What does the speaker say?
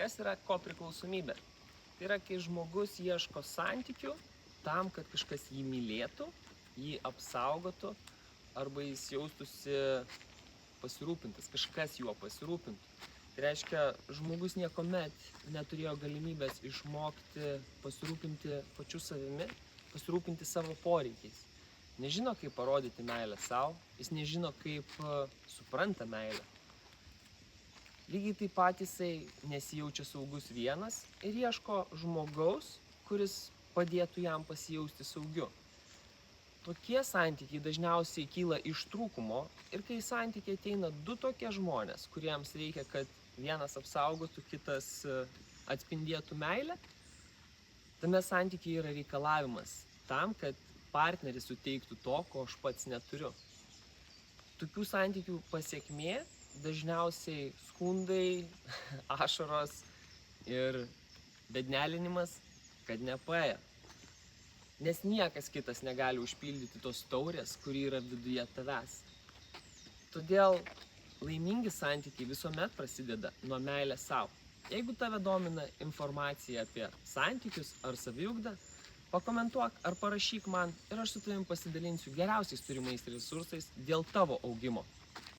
Kas yra kopriklausomybė? Tai yra, kai žmogus ieško santykių tam, kad kažkas jį mylėtų, jį apsaugotų arba jis jaustųsi pasirūpintas, kažkas juo pasirūpintų. Tai reiškia, žmogus niekuomet neturėjo galimybės išmokti pasirūpinti pačiu savimi, pasirūpinti savo poreikiais. Nežino, kaip parodyti meilę savo, jis nežino, kaip supranta meilę. Lygiai taip pat jisai nesijaučia saugus vienas ir ieško žmogaus, kuris padėtų jam pasijausti saugiu. Tokie santykiai dažniausiai kyla iš trūkumo ir kai į santykį ateina du tokie žmonės, kuriems reikia, kad vienas apsaugotų, kitas atspindėtų meilę, tame santykyje yra reikalavimas tam, kad partneris suteiktų to, ko aš pats neturiu. Tokių santykių pasekmė dažniausiai skundai, ašaros ir bednelinimas, kad nepaėjo. Nes niekas kitas negali užpildyti tos taurės, kuri yra viduje tavęs. Todėl laimingi santykiai visuomet prasideda nuo meilės savo. Jeigu tave domina informacija apie santykius ar saviugdą, pakomentuok ar parašyk man ir aš su tavim pasidalinsiu geriausiais turimais resursais dėl tavo augimo.